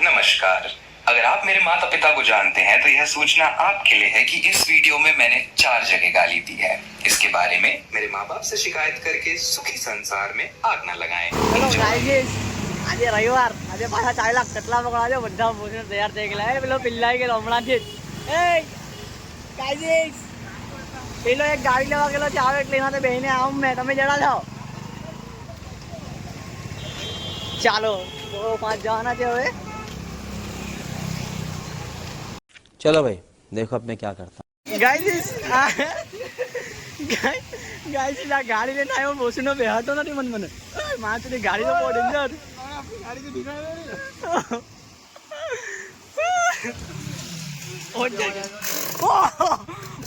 नमस्कार। अगर आप मेरे माता पिता को जानते हैं तो यह सूचना आपके लिए है कि इस वीडियो में मैंने 4 जगह गाली दी है। इसके बारे में मेरे माँ बाप से शिकायत करके सुखी संसार में आग न लगाएं। આજે રવિવાર, આજે પાછા ચાલ્યા કટલા પકડા છે, બધા ભોજન તૈયાર થઈ ગયેલા. પેલો પિલ્લાઈ ગયેલો હમણાંથી જ. ગાઈઝ, પેલો એક ગાડી લેવા ગયેલો છે, આવે એટલે એમાં બેહીને આવું મેં, તમે જણા જાઓ. ચાલો 5 જવાના છે હવે. चलो भाई देखो अब मैं क्या करता ગાઈઝ આ ગાડી લઈને આવ્યો, બોસુનો બેહાતો નથી મને. મારી ગાડી તો બહુ ડેન્જર.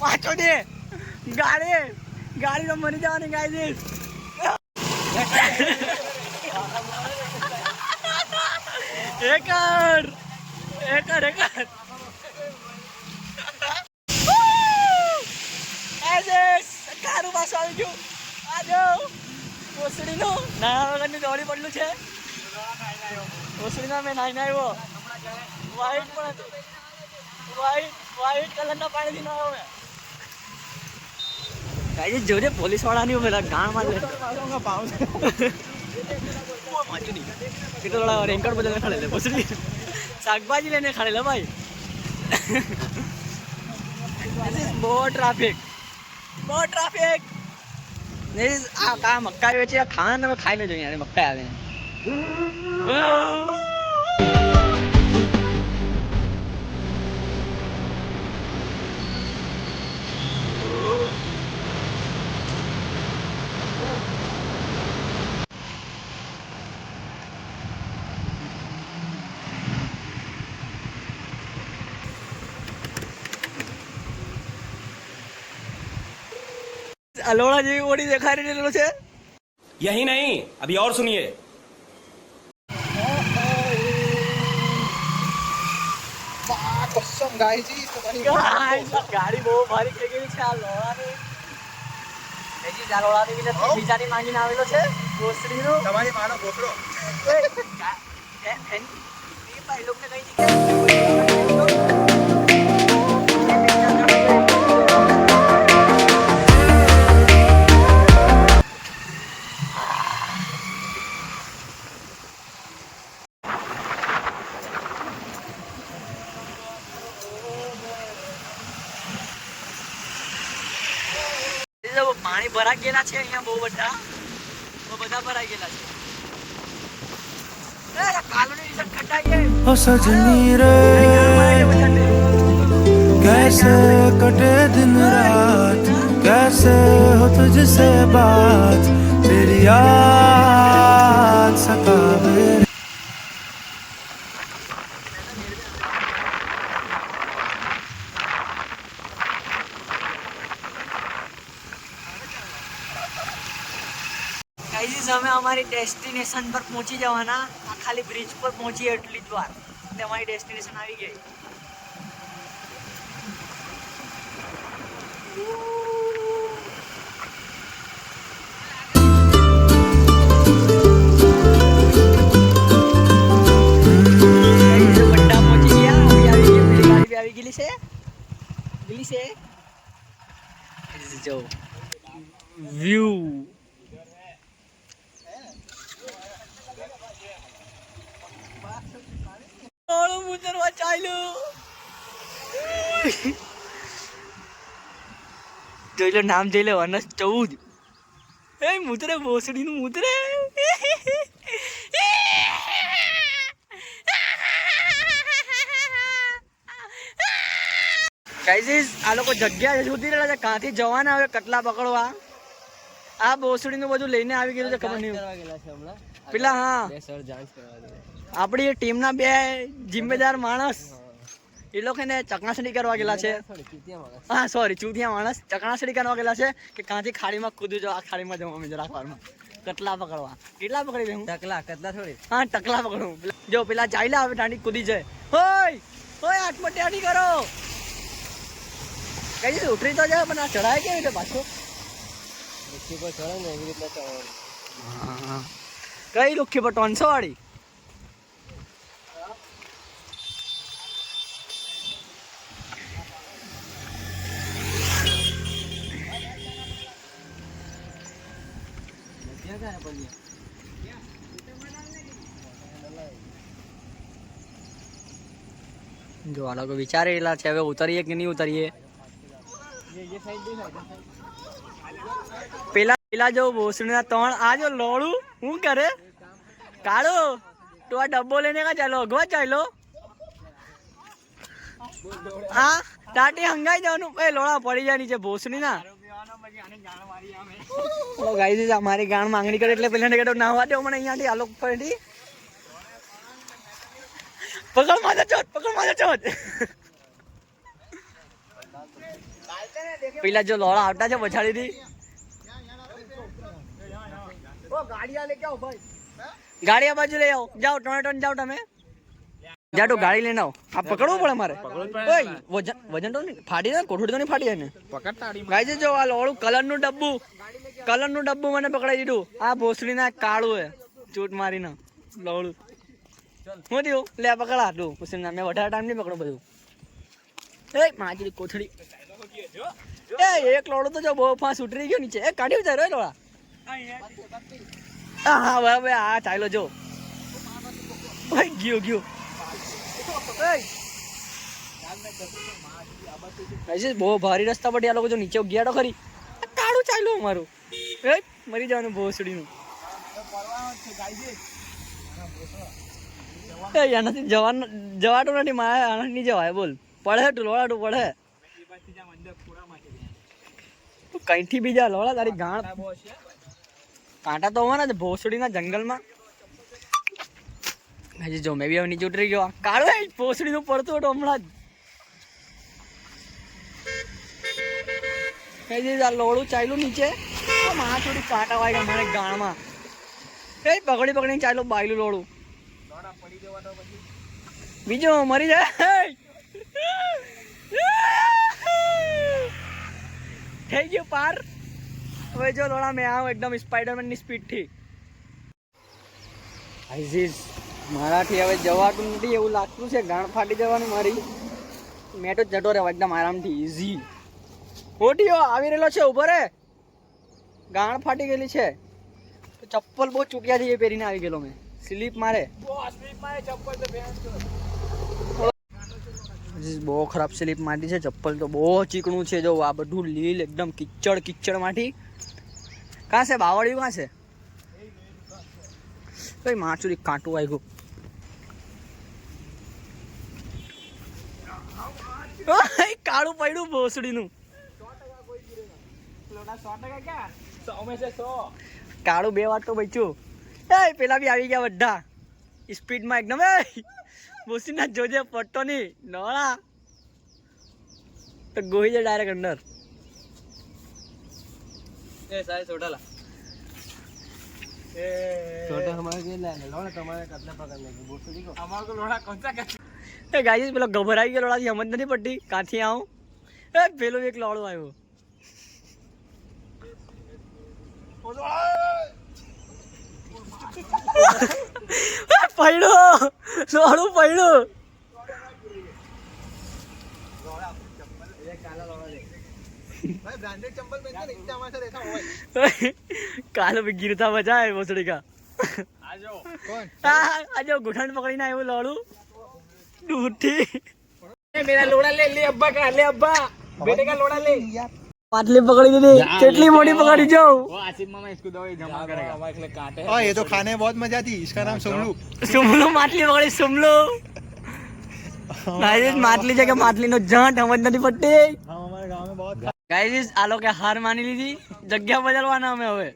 પાછો દે ગાડી તો મરી જવાની. ગાઈઝ એકર કારું પાછું આવી ગયું. આ જો ઓસડીનું નાના વગરની દોડી પડલું છે. ઓસડીમાં મેં નાઈને આવ્યો. વ્હાઈટ પણ હતું, વ્હાઈટ કલરના પાણીથી નાયો મેં. કાંઈ જોજે પોલીસ વાળાની પેલા ગાણ માર લે. થોડા રેન્કર બદલે ખાડે ઓસડી શાકભાજી લઈને ખાડે ભાઈ. બહુ ટ્રાફિક. આ મકાઈ વેચે ખાવાના તમે ખાઈને જોઈએ. મકાઈ આવે અલોડા જેવી ઓડી દેખાઈ રહેલો છે. यही नहीं अभी और सुनिए. ગાડી બહુ ભારી થઈ ગઈ છે. આ લોડાની બીજાની માંગીને આવેલો છે. તમારી માનો ગોખલો પાણી ભરાઈ ગયેલા છે અહીંયા. બહુ બધા ભરાઈ ગયેલા છે. ओ सजनी रे कैसे कटे दिन रात, कैसे हो तुझसे बात, तेरी याद सतावे. અમે અમારી ડેસ્ટિનેશન પર પહોંચી જવાના. આ ખાલી બ્રિજ પર પહોંચીએ એટલી જ વાર એટલે અમારી ડેસ્ટિનેશન આવી ગઈ. બધા પહોંચી ગયા. આવી ગયેલી છે. જો વ્યૂ જોઈ લો, નામ જોઈ લો, વનસ 14. એ મૂતરે ભોસડીનું મૂતરે. ગાઈઝ આ લોકો જગ્યા શોધી રહ્યા છે કાંથી જવાના હવે કટલા પકડવા. આ ભોસડીનું બધું લઈને આવી ગયેલું છે. ખબર નહીં પેલા હા આપણી ટીમના 2 જિમ્મેદાર માણસ એ લોકોને ચકનાસડી કરવા ગયેલા છે. હા સોરી, ચૂતિયા માણસ ચકનાસડી કરવા ગયેલા છે કે કાંથી ખાડીમાં કૂદું જો. આ ખાડીમાં જવું અમે જરાક વારમાં કટલા પકડવા. કેટલા પકડી દે હું? કટલા થોડી. હા ટકલા પકડું. જો પેલા ચાલ્યા હવે દાંડી કૂદી જાય. હોય આટમટ્યાડી કરો. કઈ ઉતરી તો જાય પણ આ ચડાય કેવી રીતે પાછો? કઈ લુખી પર 300 વાળી જો આ લોકો વિચારેલા છે હવે ઉતરીએ કે નહીં ઉતરીએ. પેલા જો ભોસડીના ત્રણ આ જો લોડું શું કરે કાળો તો આ ડબ્બો લઈને કા ચાલો અગવા ચાલો હા ટાટી હંગાઈ જવાનું એ લોડા પડી જાય નીચે ભોસડી ના. ગાઈ અમારી ગાણ માંગણી કરે એટલે પેલા ને નાવા દો મને અહીંયાથી આ લોકો પડી પકડ માથે ચોટ પેલા જો લોડા આવતા છે પછાડી થી ગાડી આ બાજુ લઈ આવો જાઓ ટોન જાઓ તમે જા તો ગાડી લઈને આવો આ પકડવું પડે મારે વજન તો નહીં ફાડી ને કોઠોડી તો નહીં ફાડી જાય ને ગાઈ જો આ લોડું કલરનું ડબ્બુ મને પકડાઈ દીધું આ ભોસડી ના કાળું હે ચૂટ મારીને લોડું હું થયું લે પકડા તું પછી મેં વધારે ટાઈમ નહીં પકડો બધું એ મારી કોથળી એ એક લોડો તો જો બહુ ફાસ ઉતરી ગયો નીચે એ કાઢી ઉતાર્યો લોડા હા હવે આ ચાલો જો ગયો બહુ ભારી રસ્તા પર આ લોકો જો નીચે ગયા તો ખરી કાળું ચાલ્યું અમારું એ મરી જવાનું ભોસડીનું એનાથી જવાતું નથી મારે આનાથી નહીં જવાય બોલ પડે તું લોડા તું પડે કઈથી બીજા લોડા તારી ગાણ કાંટા તો હોવાના છે ભોસડીના જંગલમાં. હજી જો મેં બી હવે નીચે ઉતરી ગયો કાળો ભોસડીનું પડતું હતું હમણાં જ લોડું ચાલ્યું નીચે માં થોડી કાંટા વાગ્યા મારે ગાણમાં એ પકડીને ચાલ્યું બાયલું લોડું બીજો મરી જાય થઈ ગયું પાર. હવે જો લોડા મેં આવું એકદમ સ્પાઈડરમેન ની સ્પીડ થી મારાથી હવે જવાતું નથી એવું લાગતું છે ગાણ ફાટી જવાનું મારી મેં તો જતો રહેવા એકદમ આરામથી ઈઝી મોટીઓ આવી રહેલો છે ઉભો રે ગાણ ફાટી ગયેલી છે ચપ્પલ બહુ ચૂંટ્યા છે એ પહેરીને આવી ગયેલો મેં સ્લીપ મારે બહુ ખરાબ સ્લીપ મારી છે ચપ્પલ તો બહુ ચીકણું છે જો આ બધું લીલ એકદમ કિચડ માંથી કાં છે બાવળિયું કાં છે કઈ માચુરી કાંટું આવ્યું કાળું પડ્યું ભોસડીનું કાળું 2 વાર તો બચ્યું એ પેલા બી આવી ગયા બધા સ્પીડમાં એકદમ એ ભોસડીના જોજે પડતો નહીં નોળા તો ગોઈ જાય ડાયરેક્ટ અંદર એ સાહેબ છોટાલા ગાઈસ પેલો ગભરાઈ ગયો લોડાથી સમજ નથી પડતી કાંથી આવું એ પેલો એક લોડો આવ્યો પડ્યો લોડું પડ્યું कालो भी गिरता बचा है भोसड़ी का आजो घुटन पकड़ी ना वो लोड़ू दूठी मेरा लोड़ा ले ले अब्बा का ले अब्बा बेटे का लोड़ा ले माटली पकड़ी दीदी कितनी मोटी पकड़ी जो वो आसिफ मामा इसको दो जमा करेगा हमारे लिए कांटे हैं ये तो खाने में बहुत मजा आती इसका नाम सुमलू माटली पकड़ी सुमलू गाइस माटली जगह माटली नो जांट समझ नहीं पड़ती हमारे गांव में बहुत गाइस आ लोग हार मानी લીધી જગ્યા બદલવાના અમે હવે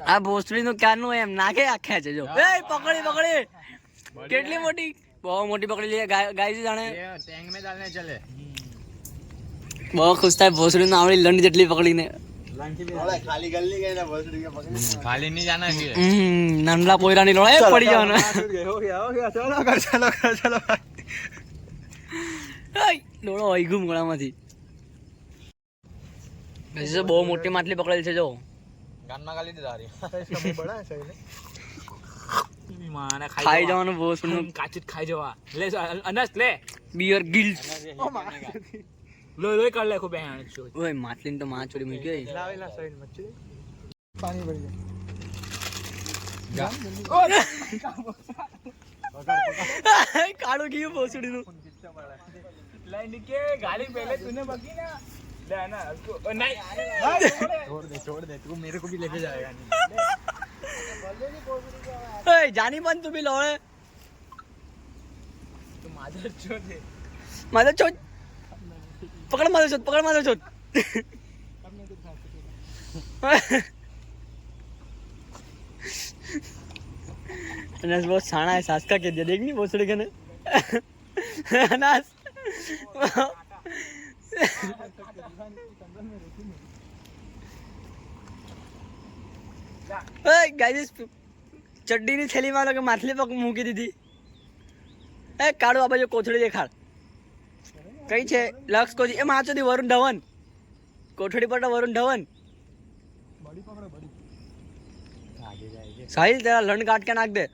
આ ભોસડીનું ક્યારનું એમ નાખે આખ્યા છે જો એ પકડી કેટલી મોટી બહુ મોટી પકડી લે ગાઈસ જાણે ટેંગ મે ડાલને ચલે બહુ ખુશ થાય ભોસડીનું આવડી લંડ જેટલી પકડીને ખાલી ગલ્લી ગઈ ને ભોસડી કે પકડી ખાલી નહીં જાના છે નંદલા પોયરાની લોળે પડી જવાનો હો ગયા ચલો લોડો હોય ગુમ ગળામાંથી वैसे बહુ મોટી માછલી પકડેલ છે જો ગાનમાં ગાલી દે તારી इसका मुंह बड़ा है सही में माने ખાઈ જવાનું બહુ સુનું કાચિત ખાઈ જવા લે અનસ લે બિયર ગિલ્સ લો કર લે ખૂબ બેહાણ છો ઓય માછલીને તો માં ચોરી મૂકી ગઈ લાવેલા સાઈડ મચ્છી पानी भर કાળું ગયું ભોસડીનું. गाली पहले तूने बकी ना ले ना उसको नहीं छोड़ दे तू मेरे को भी लेके जाएगा नहीं એ જાની પણ તું બી લોળે. तू मादर चोद है માધો છોડ પકડ, માધો છોડ પકડ, માધો છોડ. अनास बहुत साना है, सास का कह दिया देख नहीं भोसड़ी के ने. अनास गाइस चड्डी ની થેલી માં કે માથલી પગ મૂકી દીધી. એ કાળો આ બાજુ કોથળી દેખાડ કઈ છે? લક્ષ કોજી એ માચો દી વરુણ ધવન કોઠડી પર વરુણ ધવન સાહિલ તેરા લંડ કાઢ કે નાખ દે.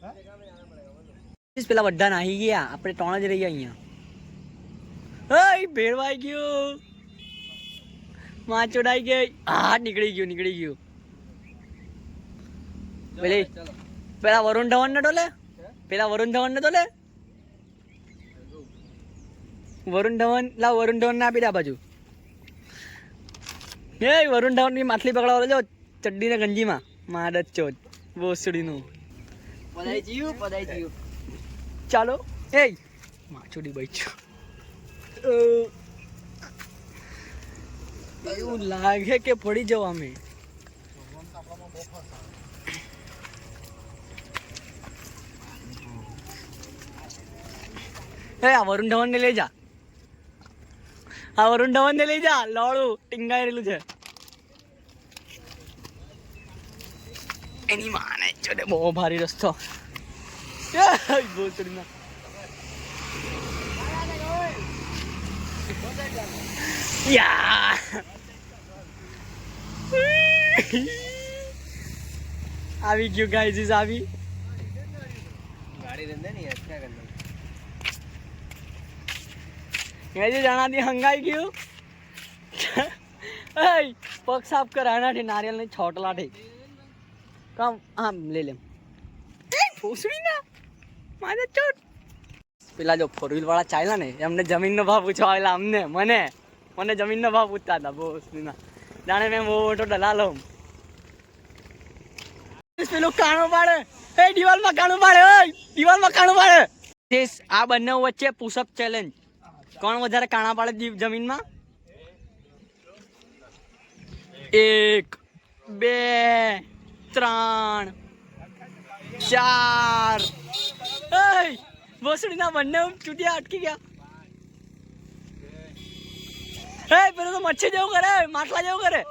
પેલા બધા નાહી ગયા, આપણે ત્રણ જ રહી ગયા અહીંયા. હે ભેળવાઈ ગયું, માં ચોડાઈ ગઈ. હા નીકળી ગયું. પેલા વરુણ ધવન ને ટોલે, વરુણ ધવન ને આપી દે આ બાજુ. એ વરુણ ધવન ની માછલી પકડાવો જો ચડ્ડી ને ગંજીમાં માડત ચોદ બોસડીનું પદાઈ જીવ. ચાલો એ માછુડી બચ્યો. એવું લાગે કે પડી જાવ અમે. આ વરુણ ધવન ને લઈ જા, લોડું ટીંગાઈ રહેલું છે એની માને જોડે. બહુ ભારી રસ્તો. આવી ગયું ગાઈઝ, આવી ગાડી રંદે નહીં અચ્છા કરને ગાઈઝ જાણાથી હંગાઈ ગયું. પગ સાફ કર આનાથી નારિયેલ ની છોટલાથી કામ આમ લઈ લે ભોસડી ના મારે ચોટ. પેલા જો ફોર વ્હીલ વાળા ચાલ્યા ને એમને જમીનનો ભાવ પૂછવા આવેલા, મને જમીનનો ભાવ પૂછતા હતા ભોસડીના. જાણે મેં બહુ મોટો દલાલ હોમ. પેલું કાણું પાડે, દિવાલમાં કાણું પાડે. આ બંને વચ્ચે પુશઅપ ચેલેન્જ. કોણ વધારે કાણા પાડે જમીનમાં? 1 2 3 4. ભોસડીના બંને ચૂટિયા અટકી ગયા. પેલો તો મચ્છી જેવું કરે, માટલા જેવું કરે.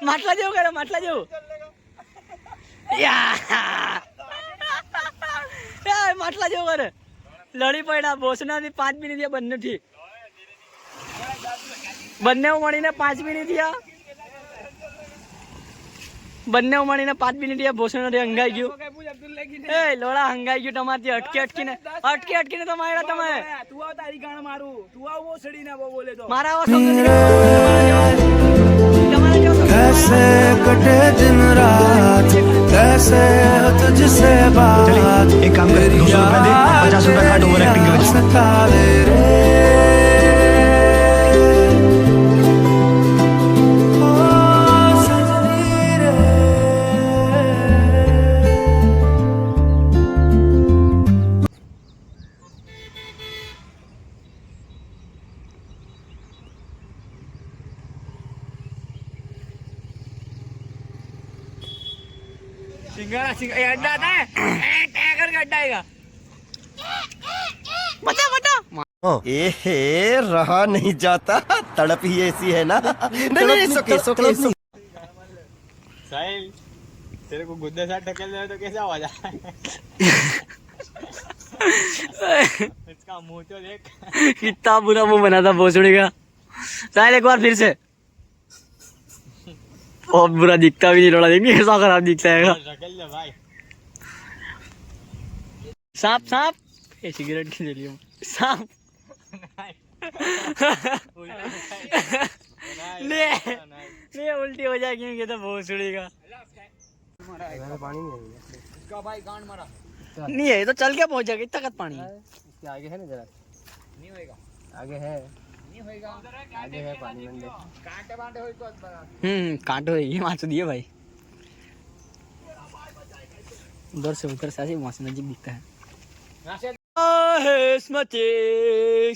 માટલા જેવું કરે. લડી પડ્યા ભોસડાથી 5 મિનિટ થયા બંને મળીને 5 મિનિટ થયા. ભોસડાથી હંગાઈ ગયું. લોડા હંગાઈ ગયું તમારથી. અટકીને તમારા તમે મારા कैसे कटे दिन रात कैसे हो तुझसे बात. एक काम कर 200 रुपए दे, 50 रुपए काट ओवर एक्टिंग के सतावे रे. अड्डा आता है, टैगर का अड्डा आएगा. बता ए रहा नहीं जाता, तड़प ही ऐसी है ना. नहीं सोके साहिल तेरे को गुद्दे साथ ढकेल दे तो कैसा आवाज आए. इसका मुंह तो देख कितना बुरा मुंह बना था भोसड़ी का. साहिल एक बार फिर से. बहुत बुरा दिखता भी नहीं, लोड़ा देखिए कैसा खराब दिखता है. भाई सांप ये सिगरेट की जली सांप. ले ये उल्टी हो जाएगी ये तो भोसड़ी का इसका भाई गांड मारा नहीं है ये तो चल के पहुंच जाएगा इतना कद पानी है। इसके आगे है ना जरा नहीं होएगा आगे है नहीं होएगा आगे है पानी मंडे कांटे बांटे होई तो कांटो है ये माच दिए भाई उधर से ऐसे मौसम नजीक दिखता है स्मृति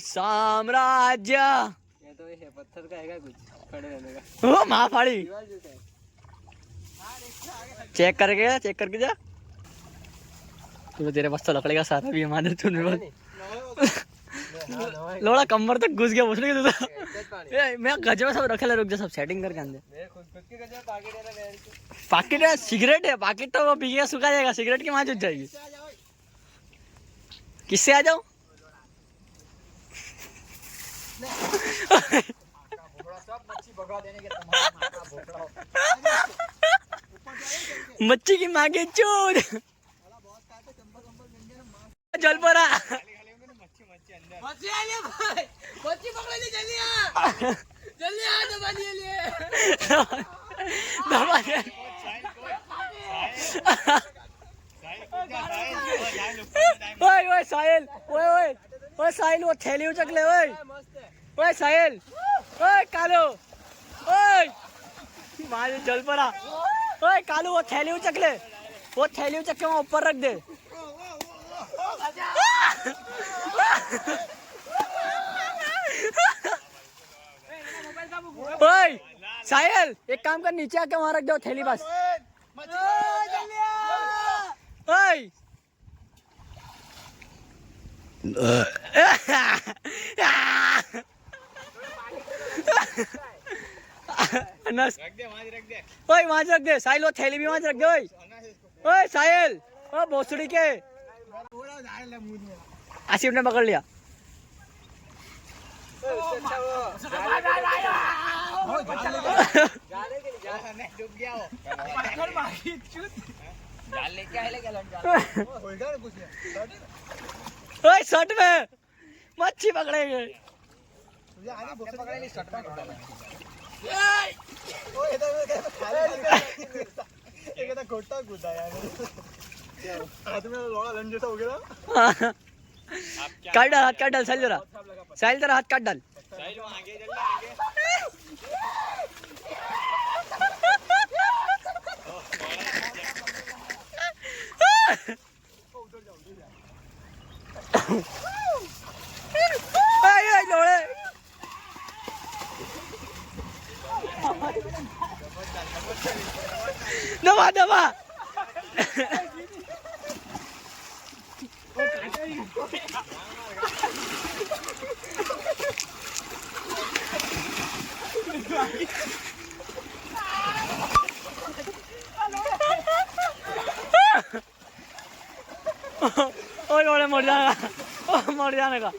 साम्राज्य ये तो ये पत्थर का है कुछ खड़े रहने का ओ महाफाड़ी चेक करके जा तो तेरे पास तो लकड़ी का सारा भी हमारे तूने बस लोड़ा कमर तक घुस गया उसने तो मैं गजे में सब रखे ले रुक जा सब सेटिंग करके अंदर पाकिट है सिगरेट है पाकिट तो वो पी के सुखा जाएगा सिगरेट की वहां जुट जाएगी किससे आ जाओ मच्छी की मांगे चोर जल पड़ा मच्छी पकड़ो जल्दी आ दबा लिए ओए साहिल ओए साहिल वो थैली उचक ले ओए साहिल ओए कालो ओए मारे जल पड़ा ओए कालू वो थैली उचक ले वो थैली उचक के वहाँ ऊपर रख दे ओए साहिल एक काम कर नीचे आके वहाँ रख दो थैली बस ओए ओए वहाँ रख दे साहिल वो थैली भी वहाँ रख दे ओए साहिल ओ भोसड़ी के आसिफ ने पकड़ लिया ओए शर्ट में मच्छी पकड़ेंगे काट डाल हाथ काट डाल साहिल जरा हाथ काट डाल लोड़े दबा दबा ओए लोड़े मर जाने का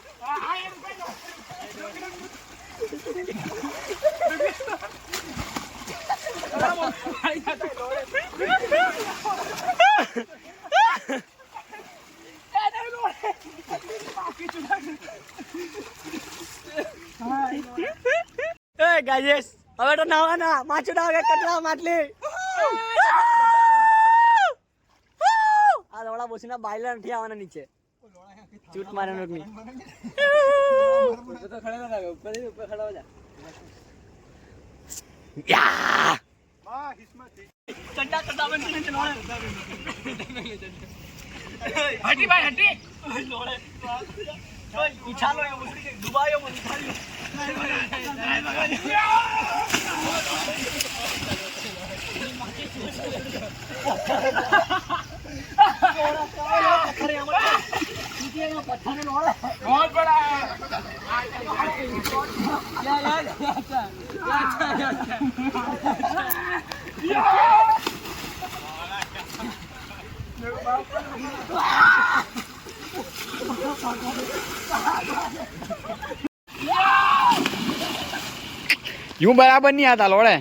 गाइस હવે તો નાવાના માછું ના કટલા માટલી આ લોડા બોસીના બાયલા નથી આવવાના નીચે ચૂટ મારવાનો નહીં તો ખડા ના ઉપર ખડા હો જા યા વાહ કિસ્મત ચड्डा બનીને ચલો હટી ભાઈ હટી લોડે ઉછાલો એ મુસરી કે ડુબાયો મને ઉછાલ્યો बहुत बड़ा यूं बराबर नहीं आता लोड़े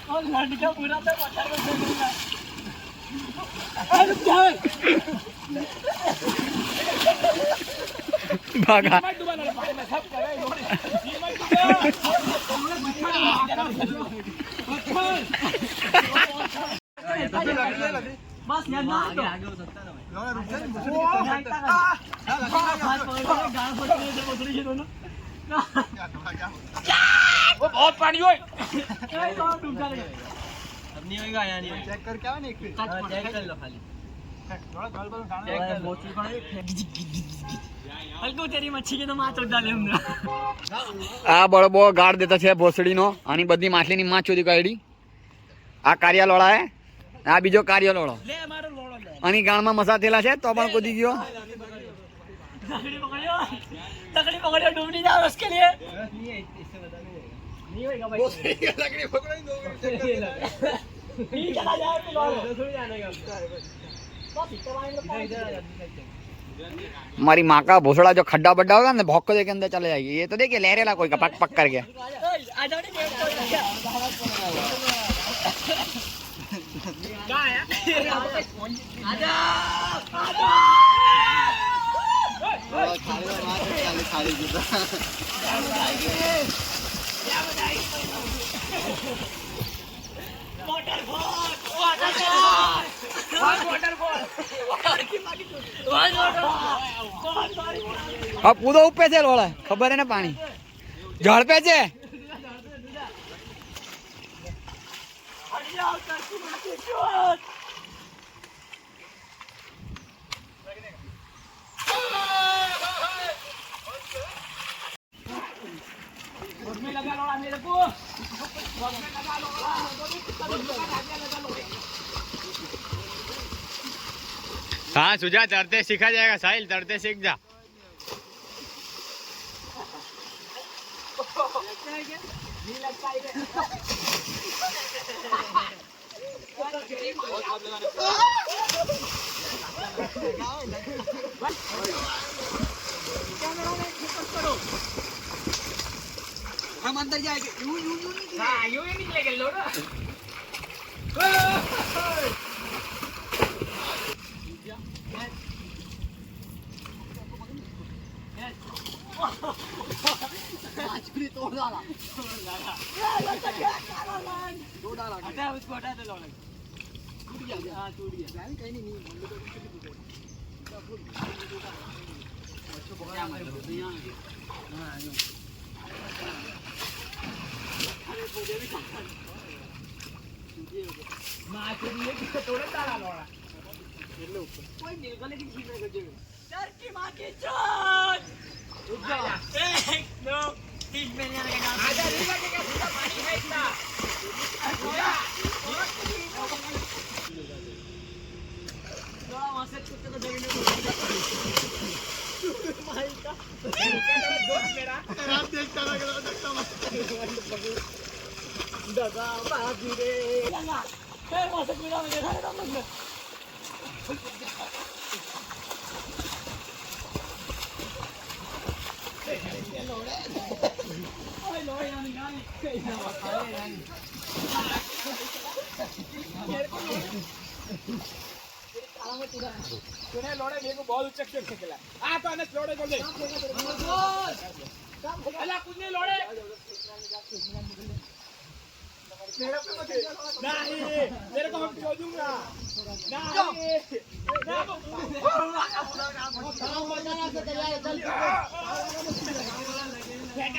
और लड़का पूरा तो पत्थर में फेंकूंगा। भागा बस यार ना आगे आगे हो सकता है वो बहुत पानी होए अब नहीं होगा यार नहीं चेक कर क्या नहीं चेक कर लो खाली थोड़ा गल बल खाना चेक कर बोतल पर हल्को तेरी मच्छी के तो માં ચોદ डाले हमने આ બળબો ગાડ દેતા છે ભોસડીનો આની બધી માછલીની માં ચોદી કાઢી આ કારિયા લોળા હે આ બીજો કારિયા લોળો ले हमारा लोड़ा ले આની ગાળમાં મસા થેલા છે તો પણ કૂદી ગયો तकड़ी पकड़ियो डूब नहीं जाओ उसके लिए नहीं है इससे बता नहीं होगा भाई लकड़ी पकड़ो 2 मिनट चेक कर नहीं चला जाए तो थोड़ी जाने का बस इधर हमारी माँ का भोसड़ा जो खड्डा बड्डा होगा ना भौक के अंदर चले जाएगी ये तो देखिए लहरेला कोई का पक पक करके आ जाओ नहीं क्या है आजा आजा अब कूदो ऊपर से लोड़ा खबर है ना पानी झाड़ पे से लगा लोड़ा मेरे को हाँ सुजा तैरते सीखा जाएगा साहिल तैरते सीख जा हम अंदर जाएंगे यूं ही निकलेंगे लोड़ा तोड़ डाला हटा उसको हटा दे लोड़ा टूट गया हां टूट गया कहीं नहीं तोड़े डाला लोड़ा कोई निकलने की चीज नहीं करते डर की मां की चोट एक दो तीन महीने लगेगा आजा रिवर के सीधा पानी है इतना लोड़ा वहां से कुत्ते को जमीन में भाई का दोस्त मेरा रात देखता लगा देखता मत दादा बाजी रे लगा फिर वहां से पूरा में देखा था हमने ओए लोड़े ना निकाल कैसा बताए यानी तूने लोड़े मेरे को बहुत उच्च से खेला आ तो अनस लोड़े बोल दे अल्लाह कुछ नहीं लोड़े नहीं मेरे को हम छोड़ूंगा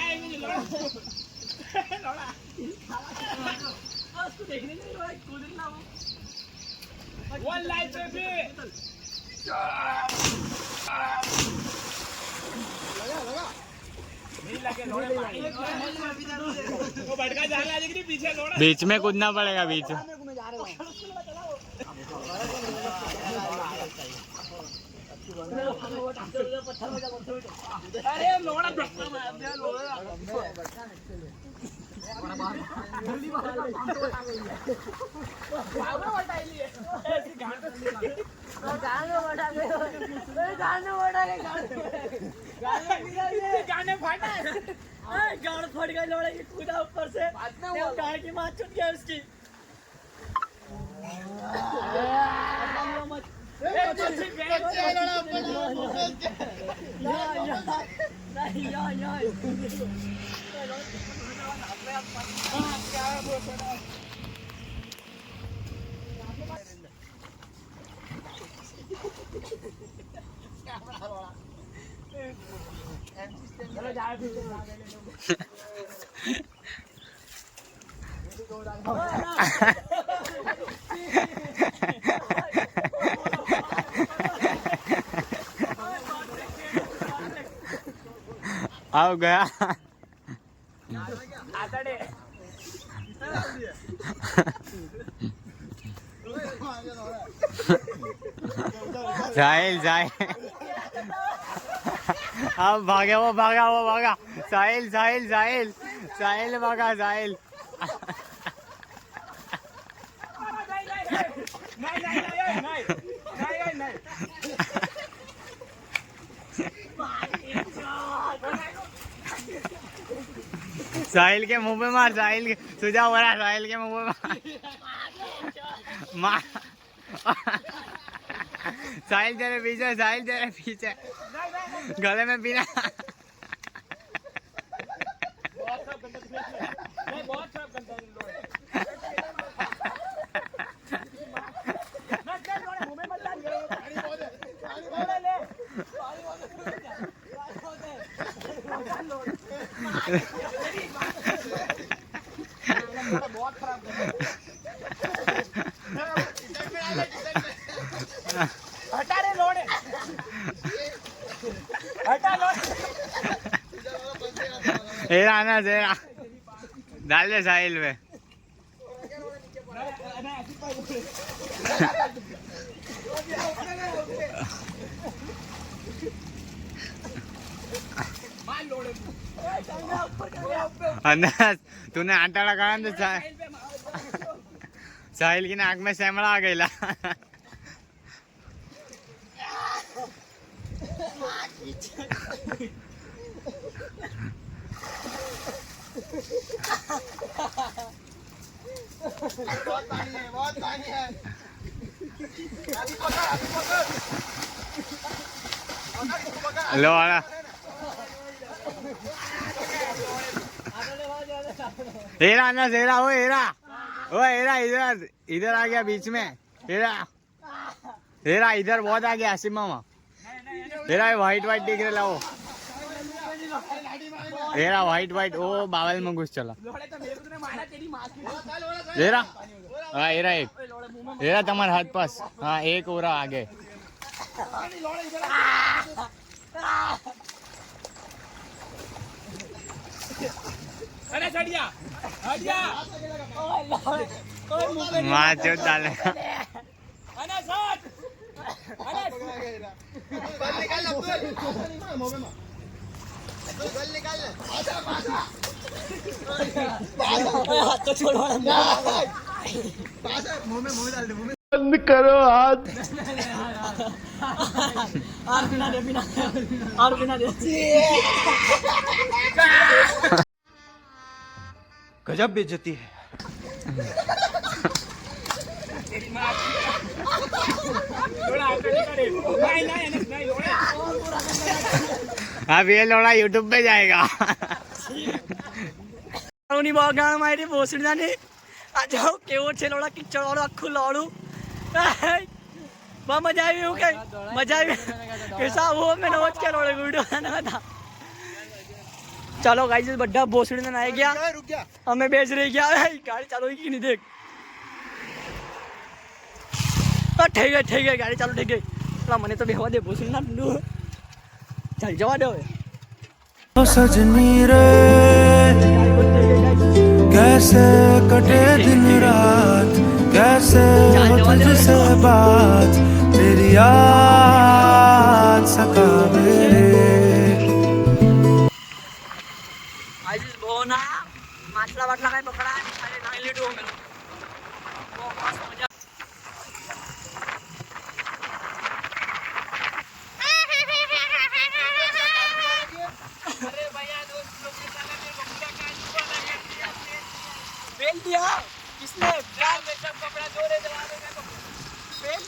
नहीं लोड़ा उसको देखने नहीं लोड़ा कूदना वन लाइफ बेबी लगा नहीं लगे लोड़े वो भटका जाने आ जाएगी पीछे लोड़ा बीच में कूदना पड़ेगा बीच अरे लोड़ा गाड़ फट गई लोड़े की कूदा ऊपर से गाड़ की माँ छूट गया उसकी आओ गया साहिल साहिल अब भागा वो भागा साहिल साहिल साहिल साहिल भागा साहिल साहिल के मुंह पे मार साहिल के सुझा हो रहा साहिल के मुंह पे मार साहिल तेरे पीछे गले में पीना हेरा ना जेरा डाल दे साहिल में अंदाज तूने आटा लगाया तो साहिल की नाक में सैमड़ा आ गईला बहुत पानी है लो आना हेरा ना हेरा वो हेरा इधर इधर आ गया बीच में हेरा इधर बहुत आ गया आसिम मामा हेरा व्हाइट दिख रहा वो हेरा व्हाइट ओ बावल में घुस चला हेरा हाँ हेरा एक हेरा तुम्हारे हाथ पास हाँ एक ओरा आगे माचो डाले बंद करो हाथ और बिना दे गजब बेइज्जती है अब ये लोड़ा यूट्यूब पे जाएगा ગાણ મારી ભોસડીના ની આ જાઓ કેવો છે લોડા કિચડ વાળો આખું લોડું બહુ મજા આવી એવું કે મજા આવી कैसा वो मैंने वोच के लोड़े वीडियो बनाना था चलो गाइस बड़ा भोसड़ी ने आ गया हमें बेच रही क्या गाड़ी चालू की नहीं देख ठीक है गाड़ी चालू ठीक है मैंने तो बेहवा दे भोसड़ी ना चल जवा दे सजनी रे कैसे कटे दिन रात कैसे हो तुझसे बात तेरी याद सतावे आज बोना माछला कटला का पकड़ा है, अरे 9 लीटर हो मेरे वो मस्त मजा। अरे भैया दोस्त लोग के साथ में बकरा काट दिया, बेल दिया किसने? जाल में सब कपड़ा जोड़े जला देगा।